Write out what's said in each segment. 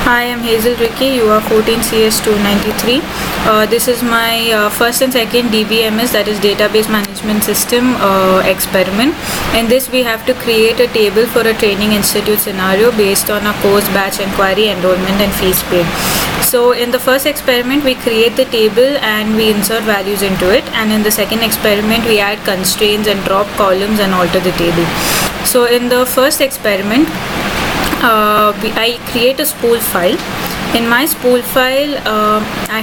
Hi, I'm Hazel Ricky. You are 14 CS293. This is my first and second DBMS, that is Database Management System experiment. In this, we have to create a table for a training institute scenario based on a course, batch, inquiry, enrollment, and fees paid. So in the first experiment, we create the table and we insert values into it. And in the second experiment, we add constraints and drop columns and alter the table. So in the first experiment, I create a spool file. In my spool file, I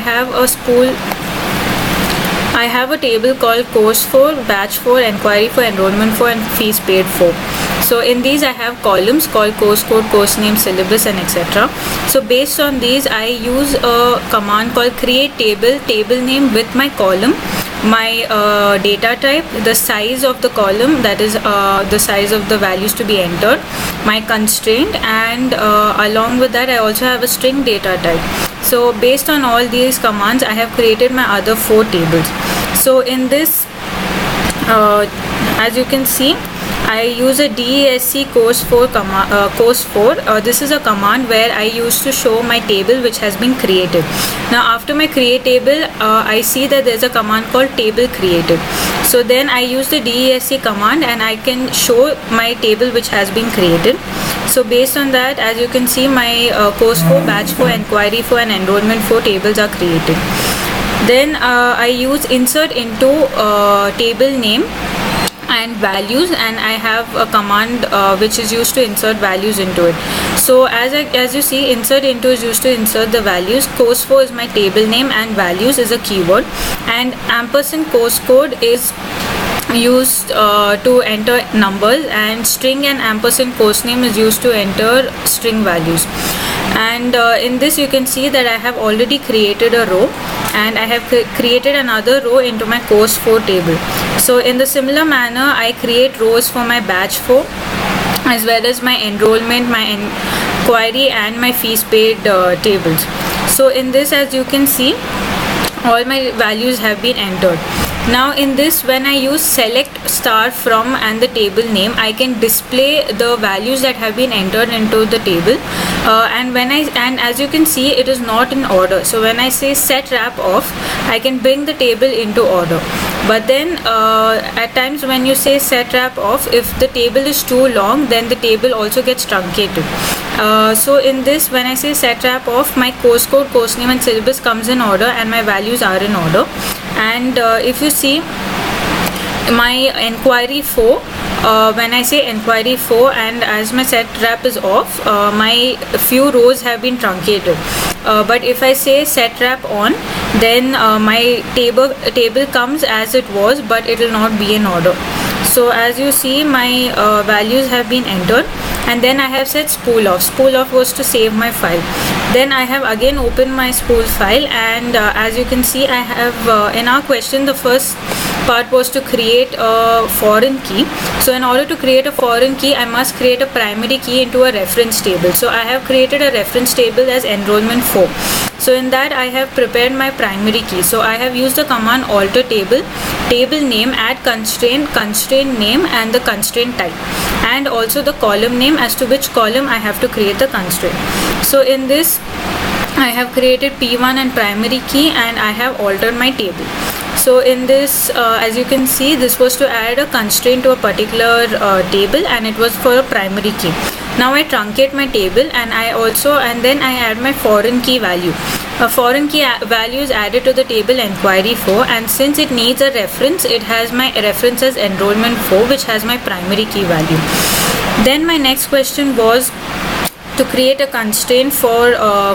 have a table called course 4, batch 4, inquiry 4, enrollment 4, and fees paid 4. So in these I have columns called course code, course name, syllabus, and etc. So based on these, I use a command called create table name with my column, my data type, the size of the column, that is the size of the values to be entered, my constraint, and along with that I also have a string data type. So based on all these commands, I have created my other 4 tables. So in this, as you can see, I use a DESC course 4 course 4. This is a command where I used to show my table which has been created. Now after my create table, I see that there's a command called table created. So then I use the DESC command and I can show my table which has been created. So based on that, as you can see, my course 4, batch 4, inquiry 4, and enrollment 4 tables are created. Then I use insert into table name and values, and I have a command which is used to insert values into it. So as you see, insert into is used to insert the values. Course 4 is my table name and values is a keyword, and ampersand course code is used to enter numbers, and string and ampersand course name is used to enter string values. And in this you can see that I have already created a row, and I have created another row into my course 4 table. So in the similar manner, I create rows for my batch 4 as well as my enrollment, my inquiry, and my fees paid tables. So in this, as you can see, all my values have been entered. Now in this, when I use select star from and the table name, I can display the values that have been entered into the table, and as you can see, it is not in order. So when I say set wrap off, I can bring the table into order. But then at times when you say set wrap off, if the table is too long, then the table also gets truncated. So in this, when I say set wrap off, my course code, course name, and syllabus comes in order and my values are in order. And if you see my inquiry 4, when I say inquiry 4 and as my set wrap is off, my few rows have been truncated. But if I say set wrap on, then my table comes as it was, but it will not be in order. So as you see, my values have been entered, and then I have set spool off. Spool off was to save my file. Then I have again opened my spool file, and as you can see, I have in our question, the first part was to create a foreign key. So in order to create a foreign key, I must create a primary key into a reference table. So I have created a reference table as enrollment 4. So in that, I have prepared my primary key. So I have used the command alter table name, add constraint name, and the constraint type, and also the column name as to which column I have to create the constraint. So in this, I have created P1 and primary key, and I have altered my table. So in this, as you can see, this was to add a constraint to a particular table, and it was for a primary key. Now I truncate my table, and then I add my foreign key value. A foreign key value is added to the table inquiry 4, and since it needs a reference, it has my reference as enrollment 4, which has my primary key value. Then my next question was to create a constraint for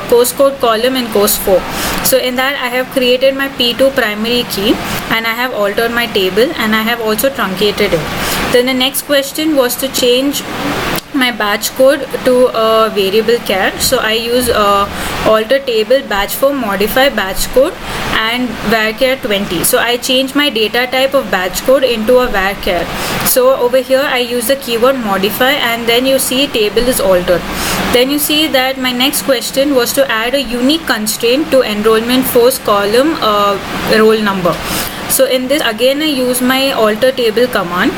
course code column in course 4. So in that, I have created my P2 primary key, and I have altered my table, and I have also truncated it. Then the next question was to change my batch code to a variable char. So I use alter table batch 4 modify batch code and varchar 20. So I change my data type of batch code into a varchar. So over here I use the keyword modify, and then you see table is altered. Then you see that my next question was to add a unique constraint to enrollment 4's column roll number. So in this, again I use my alter table command,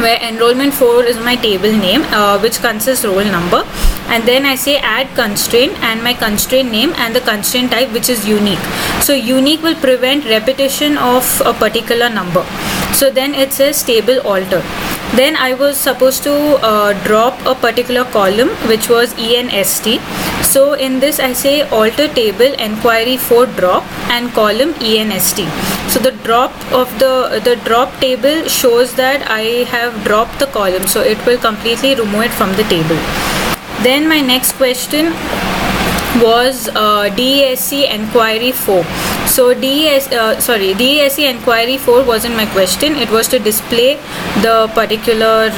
where enrollment 4 is my table name, which consists roll number, and then I say add constraint and my constraint name and the constraint type, which is unique. So unique will prevent repetition of a particular number. So then it says table alter. Then I was supposed to drop a particular column which was ENST. So in this I say alter table enquiry for drop and column ENST. So the drop of the drop table shows that I have dropped the column, so it will completely remove it from the table. Then my next question was DESC enquiry 4. So DESC enquiry 4 wasn't my question. It was to display the particular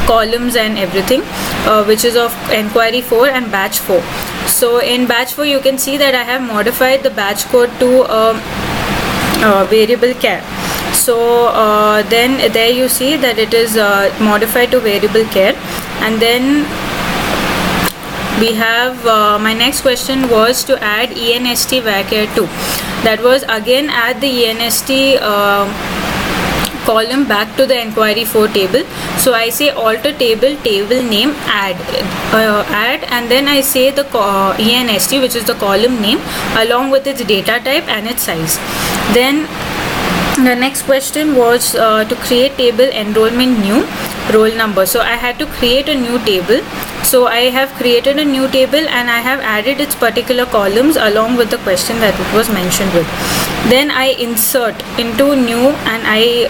columns and everything, which is of enquiry 4 and batch 4. So in batch 4 you can see that I have modified the batch code to variable char. So then there you see that it is modified to variable char. And then we have my next question was to add ENST varchar 2. That was again add the ENST column back to the enquiry 4 table. So I say alter table name add and then I say the ENST, which is the column name, along with its data type and its size. Then the next question was to create table enrollment new roll number. So I had to create a new table. So I have created a new table and I have added its particular columns along with the question that it was mentioned with. Then I insert into new, and I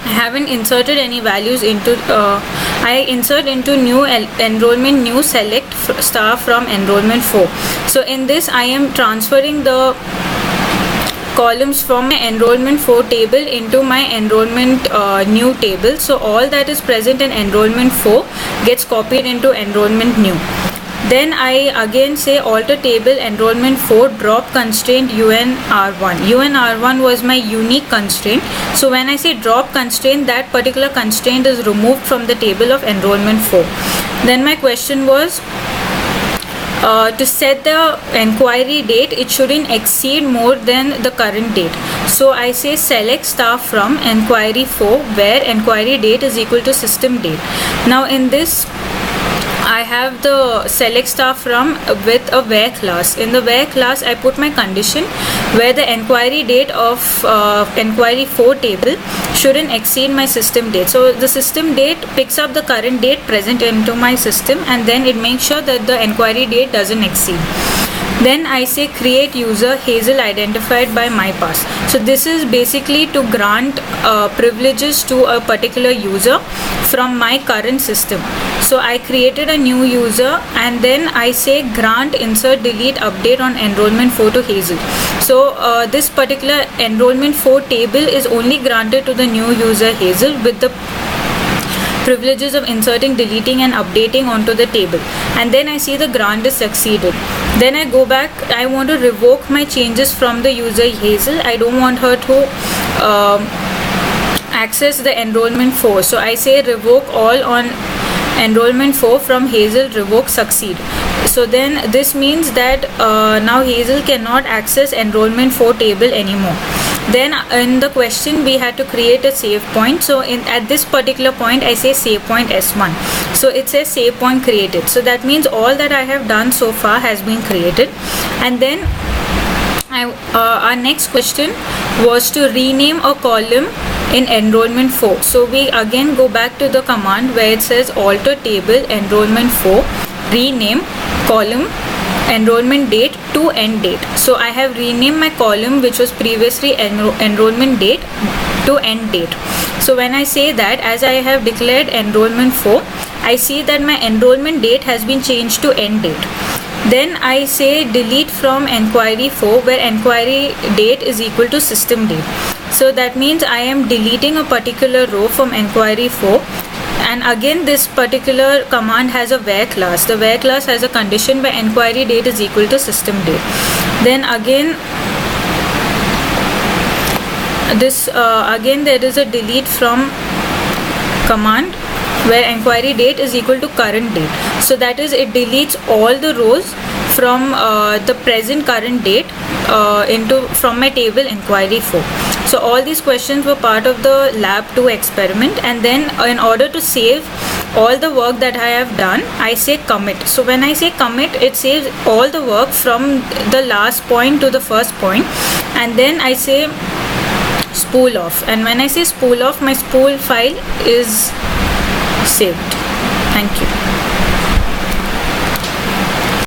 haven't inserted any values into I insert into new enrollment new select star from enrollment 4. So in this I am transferring the columns from my enrollment 4 table into my enrollment new table. So all that is present in enrollment 4 gets copied into enrollment new. Then I again say alter table enrollment 4 drop constraint UNR1. UNR1 was my unique constraint. So when I say drop constraint, that particular constraint is removed from the table of enrollment 4. Then my question was to set the enquiry date, it shouldn't exceed more than the current date. So I say select star from enquiry 4 where enquiry date is equal to system date. Now in this I have the select star from with a where class. In the where class I put my condition where the enquiry date of enquiry 4 table shouldn't exceed my system date. So the system date picks up the current date present into my system and then it makes sure that the enquiry date doesn't exceed. Then I say create user Hazel identified by my pass. So this is basically to grant privileges to a particular user from my current system. So I created a new user and then I say grant insert delete update on enrollment 4 to Hazel. So this particular enrollment 4 table is only granted to the new user Hazel with the privileges of inserting, deleting and updating onto the table. And then I see the grant is succeeded. Then I go back, I want to revoke my changes from the user Hazel. I don't want her to access the enrollment 4. So I say revoke all on enrollment 4 from Hazel, revoke succeed. So then this means that now Hazel cannot access enrollment 4 table anymore. Then in the question we had to create a save point. So at this particular point I say save point S1. So it says save point created. So that means all that I have done so far has been created. And then our next question was to rename a column in enrollment 4. So we again go back to the command where it says alter table enrollment 4 rename column enrollment date to end date. So I have renamed my column which was previously enrollment date to end date. So when I say that, as I have declared enrollment 4, I see that my enrollment date has been changed to end date. Then I say delete from enquiry 4 where enquiry date is equal to system date. So that means I am deleting a particular row from enquiry 4. And again this particular command has a where class. The where class has a condition where enquiry date is equal to system date. Then again this again there is a delete from command where enquiry date is equal to current date. So that is, it deletes all the rows from the present current date from my table enquiry 4. So all these questions were part of the lab 2 experiment, and then in order to save all the work that I have done, I say commit. So when I say commit, it saves all the work from the last point to the first point, and then I say spool off, and when I say spool off, my spool file is saved. Thank you.